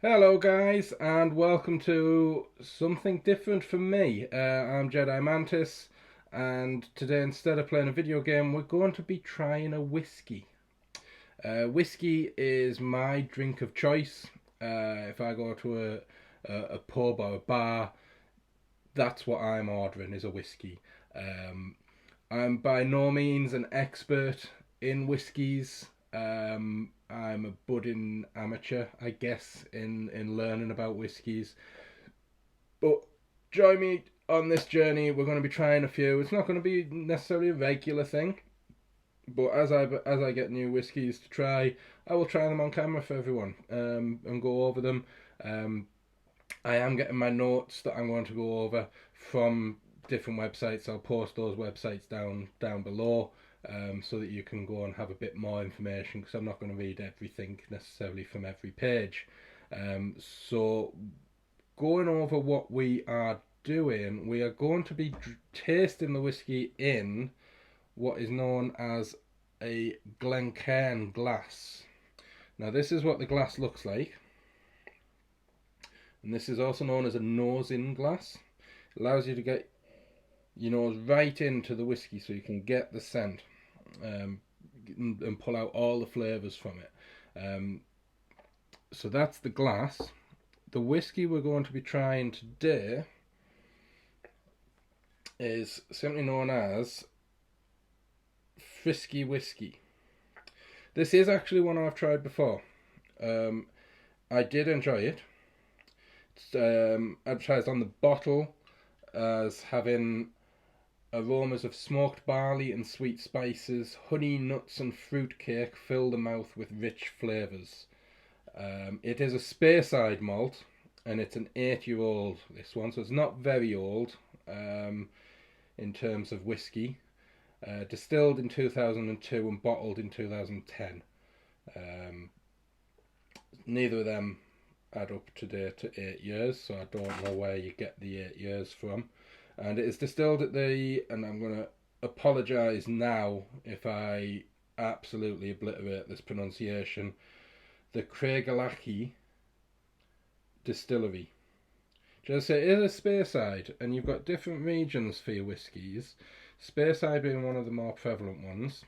Hello, guys, and welcome to something different from me. I'm Jedi Mantis, and today, instead of playing a video game, we're going to be trying a whiskey. Whiskey is my drink of choice. If I go to a pub or a bar, that's what I'm ordering is a whiskey. Um, I'm by no means an expert in whiskies. I'm a budding amateur, I guess, in learning about whiskies. But join me on this journey. We're going to be trying a few. It's not going to be necessarily a regular thing, but as I get new whiskies to try, I will try them on camera for everyone and go over them. Um, I am getting my notes that I'm going to go over from different websites. I'll post those websites down below so that you can go and have a bit more information because I'm not going to read everything necessarily from every page. So going over what we are doing, we are going to be tasting the whiskey in what is known as a Glencairn glass. Now this is what the glass looks like, and this is also known as a nose-in glass. It allows you to get your nose right into the whiskey so you can get the scent and pull out all the flavours from it. So that's the glass. The whiskey we're going to be trying today is simply known as Frisky Whisky. This is actually one I've tried before. I did enjoy it. It's advertised on the bottle as having aromas of smoked barley and sweet spices, honey, nuts and fruitcake fill the mouth with rich flavours. It is a Speyside malt, and it's an 8-year-old, this one, so it's not very old in terms of whiskey. Distilled in 2002 and bottled in 2010. Neither of them add up to date to 8 years, so I don't know where you get the 8 years from. And it is distilled at and I'm going to apologise now if I absolutely obliterate this pronunciation, the Craigellachie Distillery. Just say it is a Speyside, and you've got different regions for your whiskies. Speyside being one of the more prevalent ones.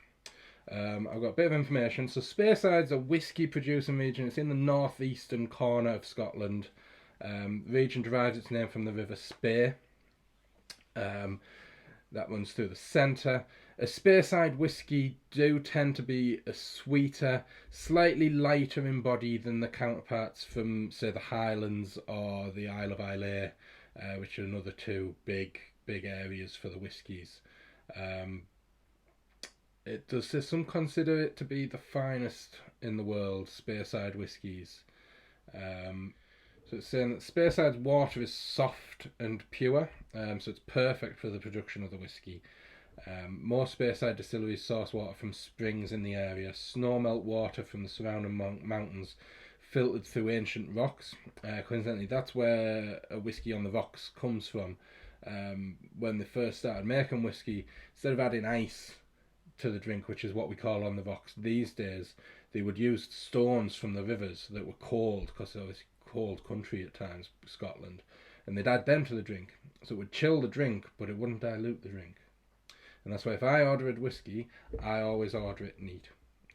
I've got a bit of information. So Speyside's a whiskey producing region. It's in the northeastern corner of Scotland. The region derives its name from the River Spey. That runs through the centre. A Speyside whisky do tend to be a sweeter, slightly lighter in body than the counterparts from, say, the Highlands or the Isle of Islay, which are another two big areas for the whiskies. Some consider it to be the finest in the world, Speyside whiskies. So it's saying that Speyside's water is soft and pure, so it's perfect for the production of the whiskey. Most Speyside distilleries source water from springs in the area, snow melt water from the surrounding mountains, filtered through ancient rocks. Coincidentally, that's where a whiskey on the rocks comes from. When they first started making whiskey, instead of adding ice to the drink, which is what we call on the rocks these days, they would use stones from the rivers that were cold, because it was cold country at times, Scotland, and they'd add them to the drink, so it would chill the drink, but it wouldn't dilute the drink. And that's why if I order a whiskey, I always order it neat.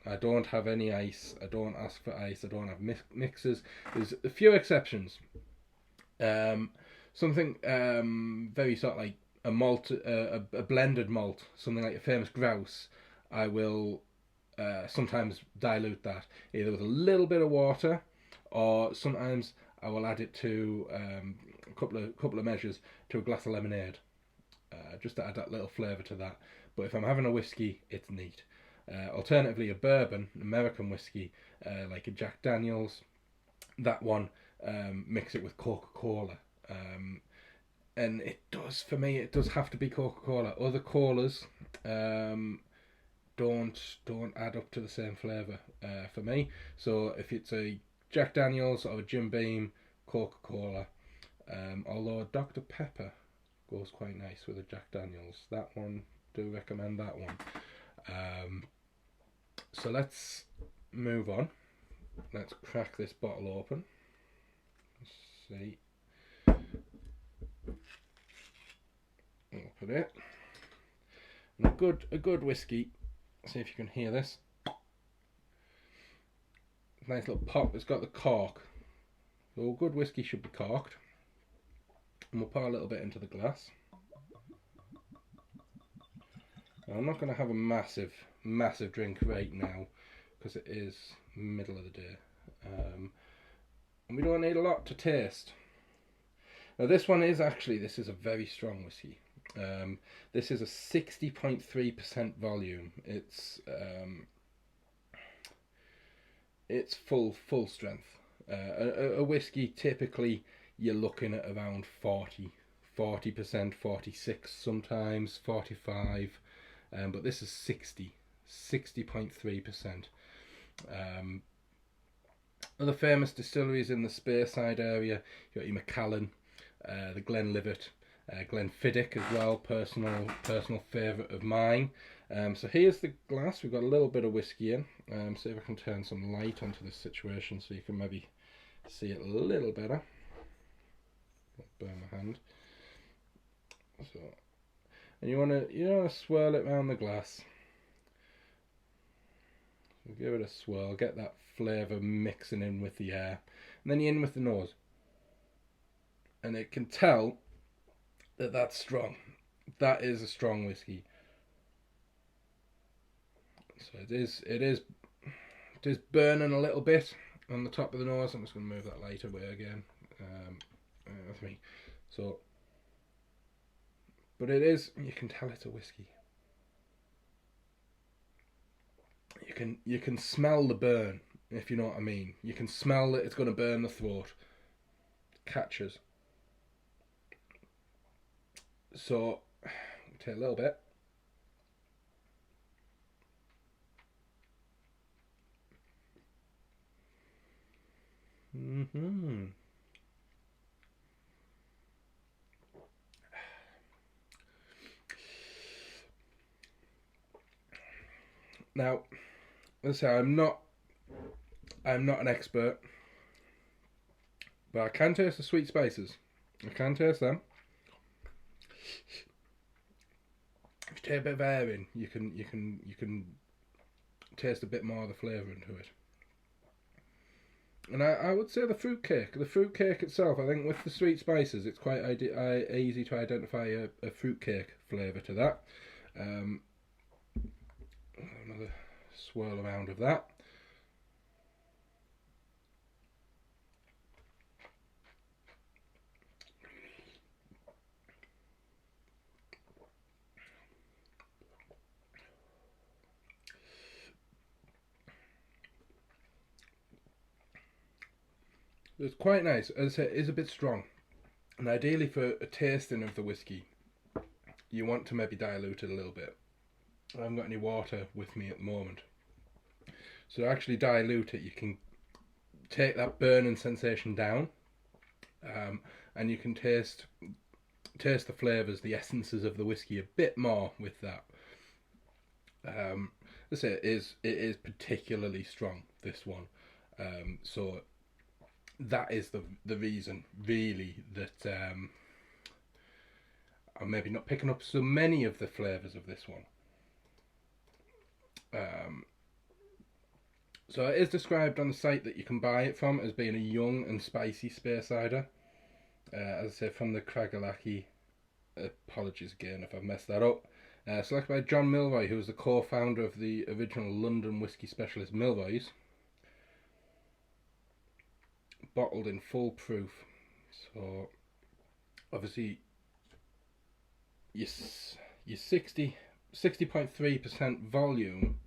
I don't have any ice. I don't ask for ice. I don't have mixes. There's a few exceptions. Something very sort of like a malt, a blended malt, something like a famous grouse. I will sometimes dilute that either with a little bit of water, or sometimes I will add it to a couple of measures to a glass of lemonade, just to add that little flavour to that. But if I'm having a whiskey, it's neat. Alternatively, a bourbon, American whiskey, like a Jack Daniels, that one, mix it with Coca-Cola. And it does, for me, it does have to be Coca-Cola. Other colas don't add up to the same flavour for me. So if it's a Jack Daniels or a Jim Beam, Coca-Cola. Although Dr. Pepper goes quite nice with a Jack Daniels. That one, do recommend that one. So let's move on. Let's crack this bottle open. see. Open it. And a good whiskey. See if you can hear this. Nice little pop. It's got the cork. So a good whiskey should be corked. And we'll pour a little bit into the glass. Now, I'm not going to have a massive drink right now because it is middle of the day. And we don't need a lot to taste. Now this one is this is a very strong whiskey. This is a 60.3% volume. It's full strength. A whiskey typically you're looking at around 40%, 46 sometimes, 45, but this is 60.3%. Other famous distilleries in the Speyside area, you got your Macallan, the Glenlivet, Glenfiddich as well, personal favourite of mine. So here's the glass. We've got a little bit of whiskey in. See if I can turn some light onto this situation so you can maybe see it a little better. I'll burn my hand. So, and you wanna swirl it around the glass. So give it a swirl, get that flavour mixing in with the air, and then you're in with the nose. And it can tell that that's strong. That is a strong whiskey. So it is burning a little bit on the top of the nose. I'm just going to move that light away again. That's me. So, but it is. You can tell it's a whiskey. You can smell the burn, if you know what I mean. You can smell that it's going to burn the throat. Catches. So, take a little bit. Now, let's say I'm not an expert, but I can taste the sweet spices. I can taste them. If you take a bit of air in, you can taste a bit more of the flavour into it. And I would say the fruitcake itself, I think with the sweet spices, it's quite easy to identify a fruitcake flavour to that. Another swirl around of that. It's quite nice. As I say, it is a bit strong. And ideally for a tasting of the whiskey, you want to maybe dilute it a little bit. I haven't got any water with me at the moment. So to actually dilute it, you can take that burning sensation down, and you can taste the flavours, the essences of the whiskey a bit more with that. Let's say it is particularly strong, this one. So that is the reason really that I'm maybe not picking up so many of the flavours of this one. So it is described on the site that you can buy it from as being a young and spicy Speyside. As I say, from the Craigellachie. Apologies again if I've messed that up. Selected by John Milroy, who was the co-founder of the original London whisky specialist Milroy's. Bottled in full proof. So obviously your 60.3% volume.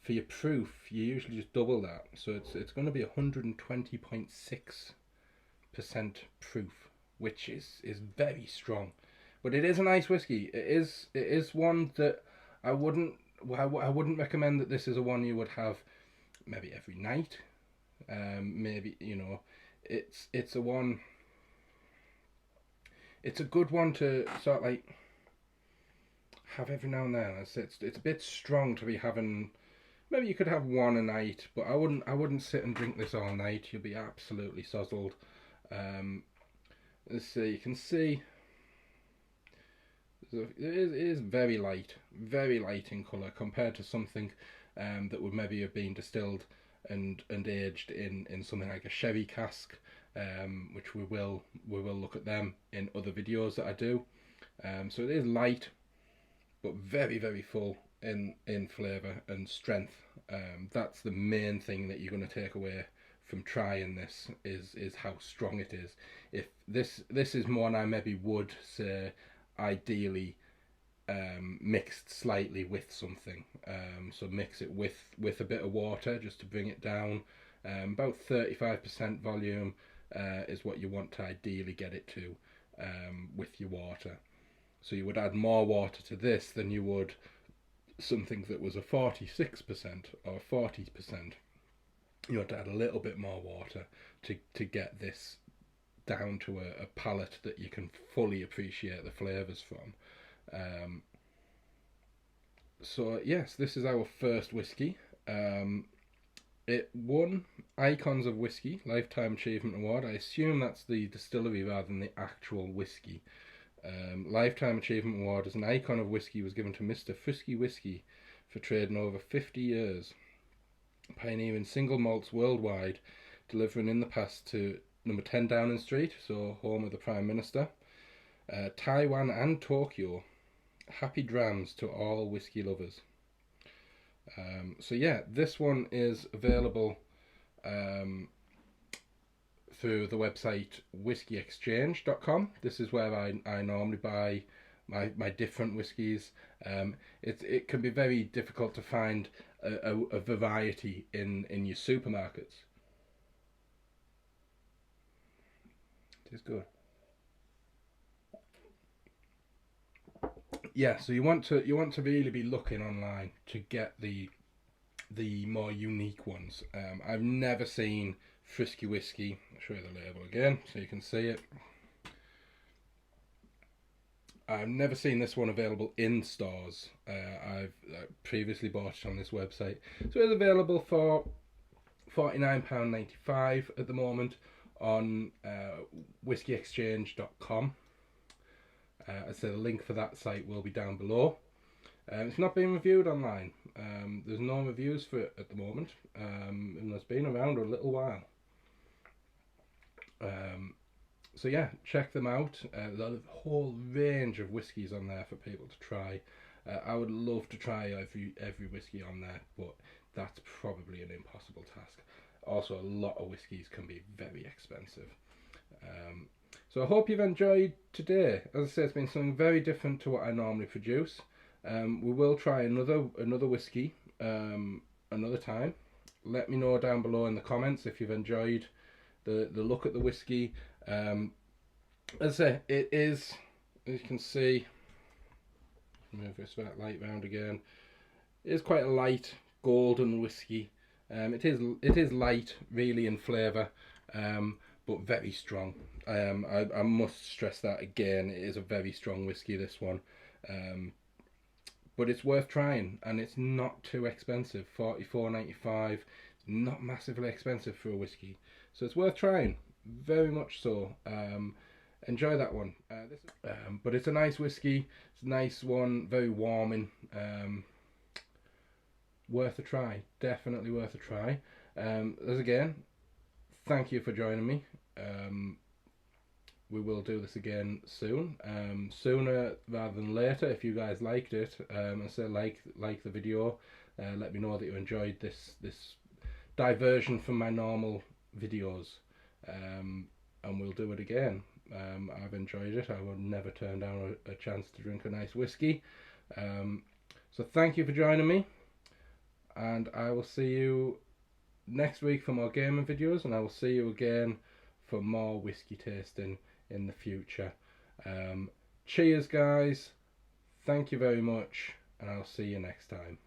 For your proof, you usually just double that, so it's going to be 120.6% proof, which is very strong. But it is a nice whiskey. It is one that I wouldn't recommend that this is a one you would have maybe every night. Maybe it's a one. It's a good one to sort of like have every now and then. It's a bit strong to be having. Maybe you could have one a night, but I wouldn't sit and drink this all night. You'll be absolutely sozzled. Let's see, you can see it is very light in colour compared to something that would maybe have been distilled and aged in something like a sherry cask, which we will look at them in other videos that I do. So it is light, but very full in flavour and strength. That's the main thing that you're going to take away from trying this, is how strong it is. If this is one I maybe would say ideally mixed slightly with something. So mix it with a bit of water just to bring it down. About 35% volume is what you want to ideally get it to with your water. So you would add more water to this than you would something that was a 46% or 40%. You want to add a little bit more water to get this down to a palate that you can fully appreciate the flavours from. So yes, this is our first whiskey. It won Icons of Whiskey Lifetime Achievement Award. I assume that's the distillery rather than the actual whiskey. Lifetime Achievement Award as an icon of whiskey was given to Mr. Frisky Whisky for trading over 50 years, pioneering single malts worldwide, delivering in the past to number 10 Downing Street, so home of the Prime Minister, Taiwan and Tokyo. Happy drams to all whiskey lovers. So yeah, this one is available through the website whiskyexchange.com. This is where I normally buy my different whiskies. It can be very difficult to find a variety in your supermarkets. It is good. Yeah, so you want to really be looking online to get the more unique ones. I've never seen Frisky Whisky. I'll show you the label again so you can see it. I've never seen this one available in stores. I've previously bought it on this website. So it's available for £49.95 at the moment on whiskyexchange.com. I say the link for that site will be down below. It's not being reviewed online. There's no reviews for it at the moment, and it's been around a little while. So yeah, check them out. There's a whole range of whiskies on there for people to try. I would love to try every whiskey on there, but that's probably an impossible task. Also, a lot of whiskies can be very expensive. So I hope you've enjoyed today. As I say, it's been something very different to what I normally produce. We will try another whiskey another time. Let me know down below in the comments if you've enjoyed the look at the whiskey. As I say, it is, as you can see, move this light round again. It is quite a light golden whiskey. It is light really in flavour, but very strong. I must stress that again. It is a very strong whiskey, this one. But it's worth trying, and it's not too expensive. £44.95, not massively expensive for a whiskey, so it's worth trying, very much so. Enjoy that one. But it's a nice whiskey. It's a nice one, very warming. Worth a try, definitely worth a try. As again, thank you for joining me. We will do this again soon, sooner rather than later. If you guys liked it, and say like the video, let me know that you enjoyed this diversion from my normal videos, and we'll do it again. I've enjoyed it. I would never turn down a chance to drink a nice whiskey. So thank you for joining me, and I will see you next week for more gaming videos, and I will see you again for more whiskey tasting in the future. Cheers guys, thank you very much, and I'll see you next time.